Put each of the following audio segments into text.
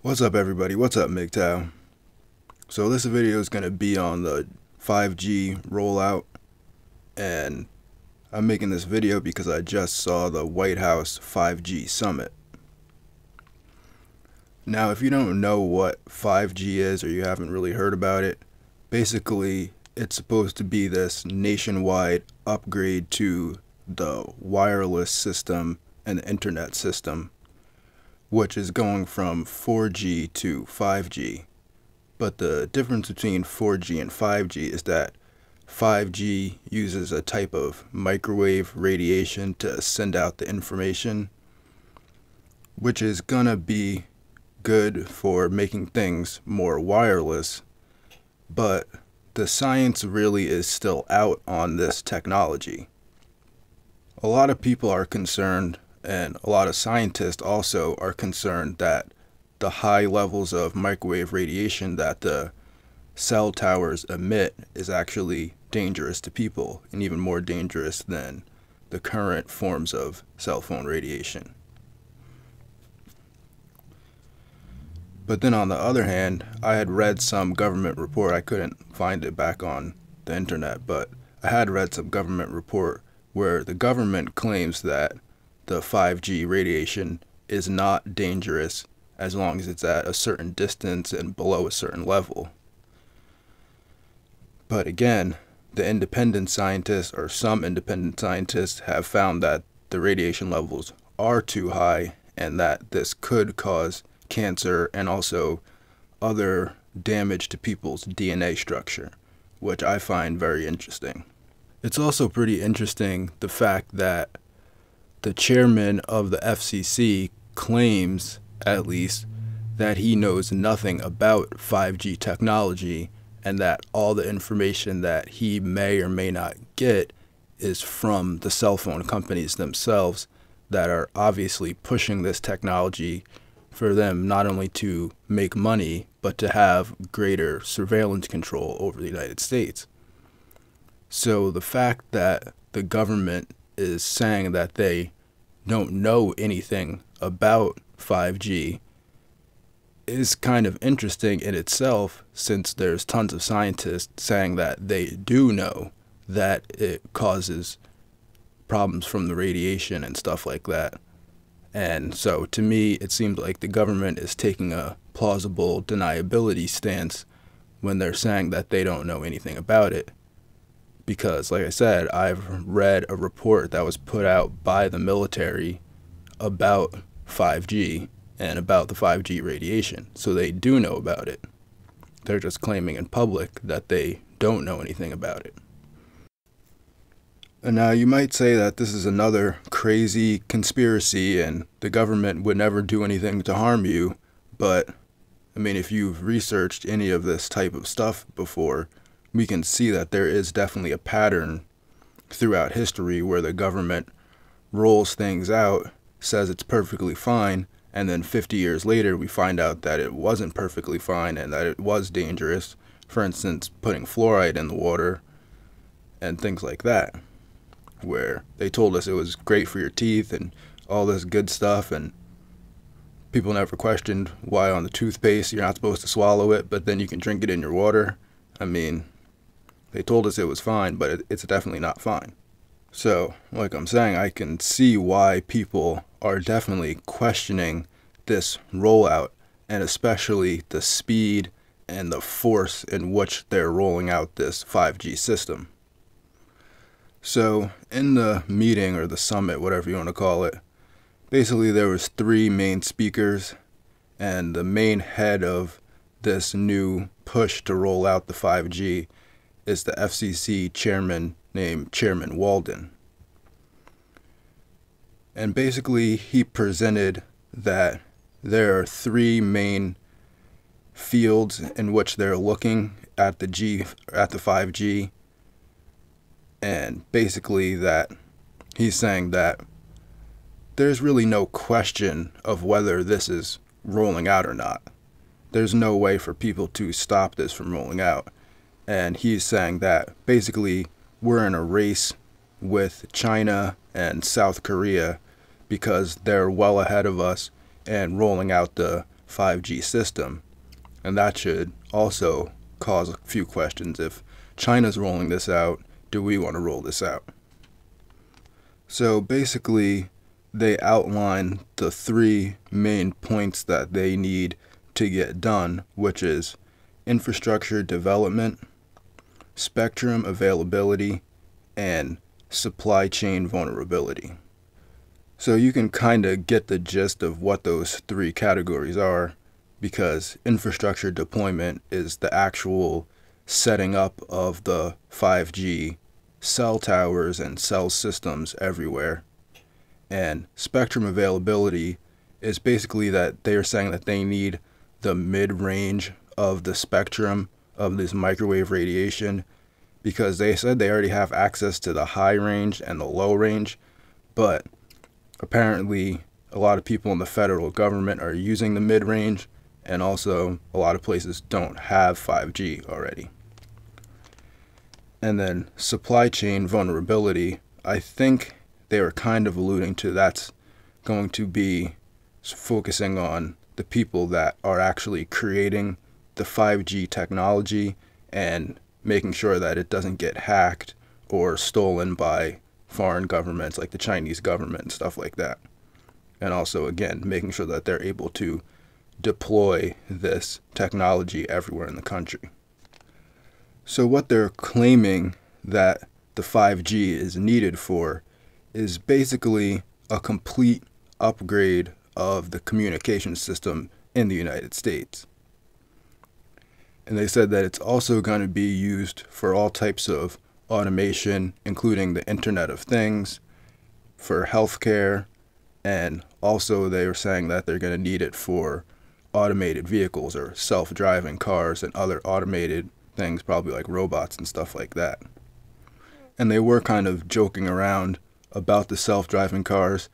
What's up, everybody? What's up, MGTOW? So this video is going to be on the 5G rollout, and I'm making this video because I just saw the White House 5G summit. Now, if you don't know what 5G is, or you haven't really heard about it, basically it's supposed to be this nationwide upgrade to the wireless system and the internet system, which is going from 4G to 5G. But the difference between 4G and 5G is that 5G uses a type of microwave radiation to send out the information, which is gonna be good for making things more wireless, but the science really is still out on this technology. A lot of people are concerned, and a lot of scientists also are concerned, that the high levels of microwave radiation that the cell towers emit is actually dangerous to people, and even more dangerous than the current forms of cell phone radiation. But then on the other hand, I had read some government report, I couldn't find it back on the internet, but I had read some government report where the government claims that the 5G radiation is not dangerous as long as it's at a certain distance and below a certain level. But again, the independent scientists, or some independent scientists, have found that the radiation levels are too high and that this could cause cancer and also other damage to people's DNA structure, which I find very interesting. It's also pretty interesting the fact that the chairman of the FCC claims, at least, that he knows nothing about 5G technology, and that all the information that he may or may not get is from the cell phone companies themselves that are obviously pushing this technology for them not only to make money, but to have greater surveillance control over the United States. So the fact that the government is saying that they don't know anything about 5G is kind of interesting in itself, since there's tons of scientists saying that they do know that it causes problems from the radiation and stuff like that. And so to me, it seems like the government is taking a plausible deniability stance when they're saying that they don't know anything about it. Because, like I said, I've read a report that was put out by the military about 5G and about the 5G radiation. So they do know about it. They're just claiming in public that they don't know anything about it. And now you might say that this is another crazy conspiracy and the government would never do anything to harm you, but I mean, if you've researched any of this type of stuff before, we can see that there is definitely a pattern throughout history where the government rolls things out, says it's perfectly fine, and then 50 years later we find out that it wasn't perfectly fine and that it was dangerous. For instance, putting fluoride in the water and things like that, where they told us it was great for your teeth and all this good stuff, and people never questioned why on the toothpaste you're not supposed to swallow it, but then you can drink it in your water. I mean, they told us it was fine, but it's definitely not fine. So, like I'm saying, I can see why people are definitely questioning this rollout, and especially the speed and the force in which they're rolling out this 5G system. So, in the meeting, or the summit, whatever you want to call it, basically there was 3 main speakers, and the main head of this new push to roll out the 5G is the FCC chairman named Chairman Walden. And basically he presented that there are 3 main fields in which they're looking at the 5G, and basically that he's saying that there's really no question of whether this is rolling out or not. There's no way for people to stop this from rolling out. And he's saying that basically we're in a race with China and South Korea because they're well ahead of us and rolling out the 5G system. And that should also cause a few questions. If China's rolling this out, do we want to roll this out? So basically, they outline the three main points that they need to get done, which is infrastructure development, spectrum availability, and supply chain vulnerability. So you can kind of get the gist of what those three categories are, because infrastructure deployment is the actual setting up of the 5G cell towers and cell systems everywhere. And spectrum availability is basically that they are saying that they need the mid-range of the spectrum of this microwave radiation, because they said they already have access to the high range and the low range, but apparently a lot of people in the federal government are using the mid-range, and also a lot of places don't have 5G already. And then supply chain vulnerability, I think they were kind of alluding to that's going to be focusing on the people that are actually creating the 5G technology and making sure that it doesn't get hacked or stolen by foreign governments like the Chinese government and stuff like that. And also, again, making sure that they're able to deploy this technology everywhere in the country. So what they're claiming that the 5G is needed for is basically a complete upgrade of the communication system in the United States. And they said that it's also going to be used for all types of automation, including the Internet of Things, for healthcare, and also they were saying that they're going to need it for automated vehicles or self-driving cars and other automated things, probably like robots and stuff like that. And they were kind of joking around about the self-driving cars.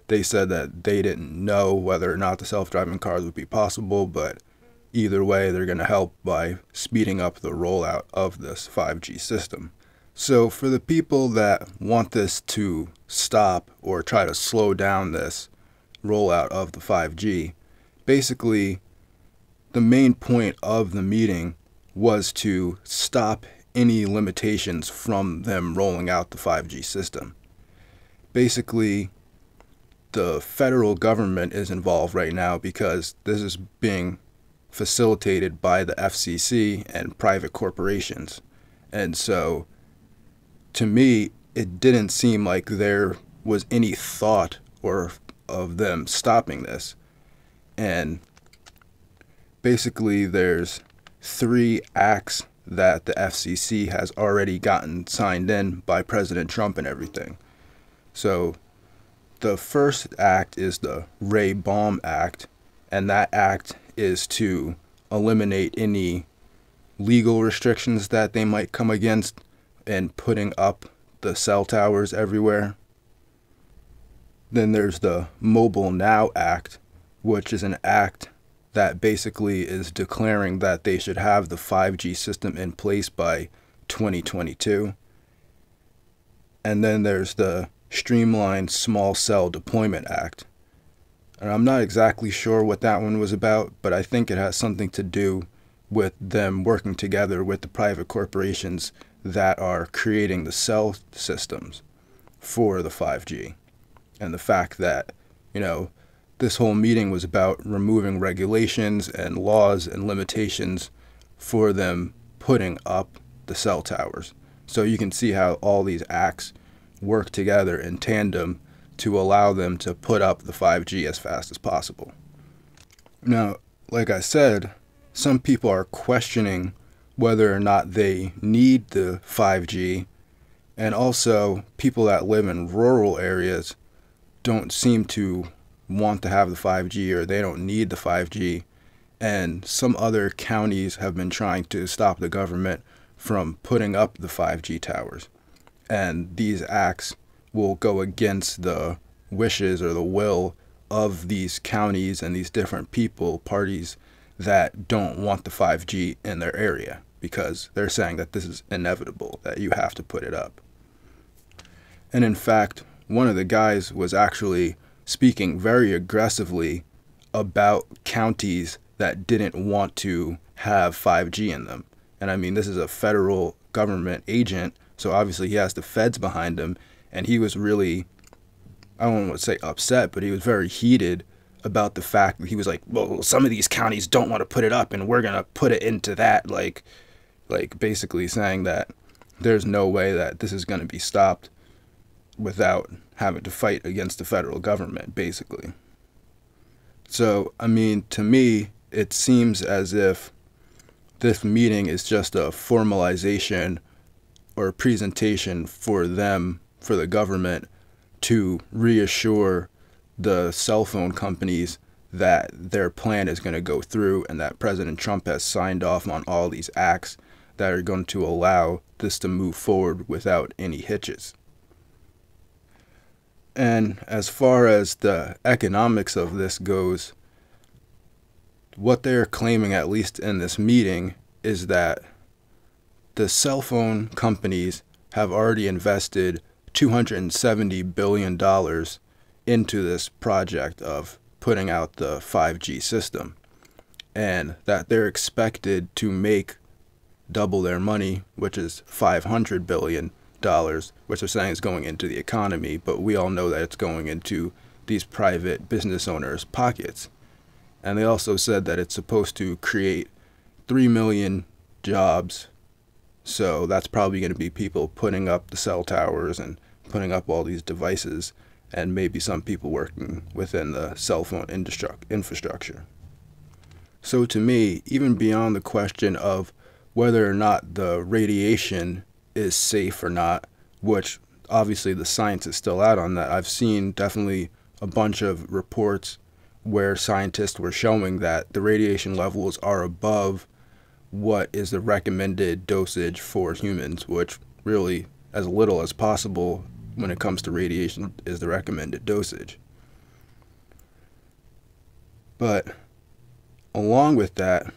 They said that they didn't know whether or not the self-driving cars would be possible, but either way, they're going to help by speeding up the rollout of this 5G system. So for the people that want this to stop or try to slow down this rollout of the 5G, basically the main point of the meeting was to stop any limitations from them rolling out the 5G system. Basically, the federal government is involved right now because this is being facilitated by the FCC and private corporations. And so, to me, it didn't seem like there was any thought or of them stopping this. And basically, there's 3 acts that the FCC has already gotten signed in by President Trump and everything. So the first act is the Ray Baum Act, and that act is to eliminate any legal restrictions that they might come against in putting up the cell towers everywhere. Then there's the Mobile Now Act, which is an act that basically is declaring that they should have the 5G system in place by 2022. And then there's the Streamlined Small Cell Deployment Act. And I'm not exactly sure what that one was about, but I think it has something to do with them working together with the private corporations that are creating the cell systems for the 5G. And the fact that, this whole meeting was about removing regulations and laws and limitations for them putting up the cell towers. So you can see how all these acts work together in tandem to allow them to put up the 5G as fast as possible. Now, like I said, some people are questioning whether or not they need the 5G, and also people that live in rural areas don't seem to want to have the 5G, or they don't need the 5G. And some other counties have been trying to stop the government from putting up the 5G towers. And these acts will go against the wishes or the will of these counties and these different parties that don't want the 5G in their area, because they're saying that this is inevitable, that you have to put it up. And in fact, one of the guys was actually speaking very aggressively about counties that didn't want to have 5G in them. And I mean, this is a federal government agent, so obviously he has the feds behind him, and he was really, I don't want to say upset, but he was very heated about the fact that he was like, well, some of these counties don't want to put it up, and we're going to put it into that, like basically saying that there's no way that this is going to be stopped without having to fight against the federal government, basically. So, I mean, to me, it seems as if this meeting is just a formalization or a presentation for them, for the government, to reassure the cell phone companies that their plan is going to go through and that President Trump has signed off on all these acts that are going to allow this to move forward without any hitches. And as far as the economics of this goes, what they're claiming, at least in this meeting, is that the cell phone companies have already invested $270 billion into this project of putting out the 5G system, and that they're expected to make double their money, which is $500 billion, which they're saying is going into the economy, but we all know that it's going into these private business owners' pockets. And they also said that it's supposed to create 3 million jobs, so that's probably going to be people putting up the cell towers and putting up all these devices, and maybe some people working within the cell phone infrastructure. So to me, even beyond the question of whether or not the radiation is safe or not, which obviously the science is still out on that, I've seen definitely a bunch of reports where scientists were showing that the radiation levels are above what is the recommended dosage for humans, which really as little as possible when it comes to radiation is the recommended dosage. But along with that,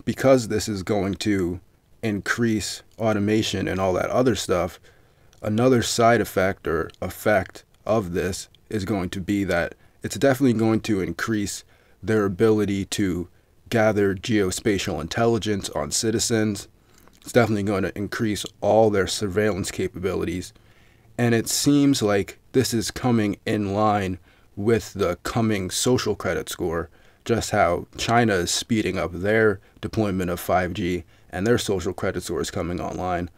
because this is going to increase automation and all that other stuff, another side effect or effect of this is going to be that it's definitely going to increase their ability to gather geospatial intelligence on citizens. It's definitely going to increase all their surveillance capabilities. And it seems like this is coming in line with the coming social credit score, just how China is speeding up their deployment of 5G and their social credit score is coming online,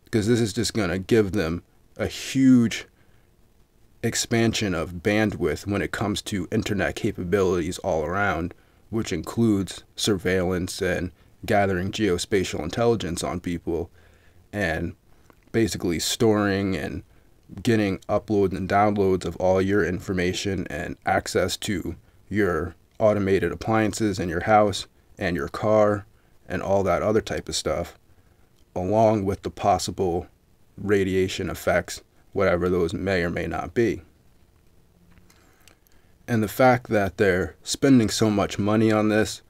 because this is just going to give them a huge expansion of bandwidth when it comes to internet capabilities all around, which includes surveillance and gathering geospatial intelligence on people and basically storing and getting uploads and downloads of all your information and access to your automated appliances in your house and your car and all that other type of stuff, along with the possible radiation effects, whatever those may or may not be. And the fact that they're spending so much money on this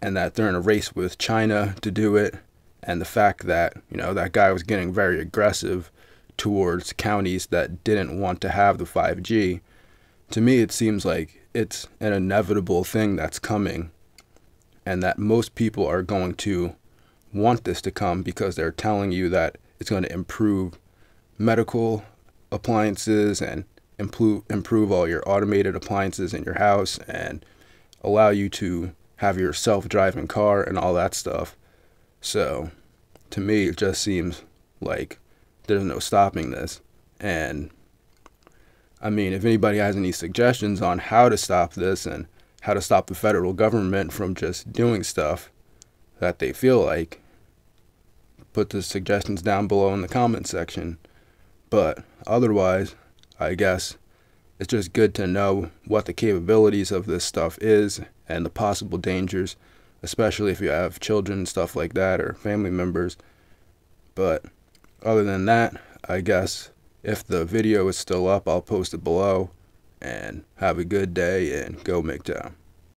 and that they're in a race with China to do it, and the fact that, you know, that guy was getting very aggressive towards counties that didn't want to have the 5G, to me it seems like it's an inevitable thing that's coming, and that most people are going to want this to come because they're telling you that it's going to improve medical appliances and improve all your automated appliances in your house and allow you to have your self-driving car and all that stuff. So to me, it just seems like there's no stopping this. And I mean, if anybody has any suggestions on how to stop this and how to stop the federal government from just doing stuff that they feel like, put the suggestions down below in the comments section. But otherwise, I guess it's just good to know what the capabilities of this stuff is and the possible dangers, especially if you have children and stuff like that or family members. But other than that, I guess if the video is still up, I'll post it below. And have a good day and go MGTOW.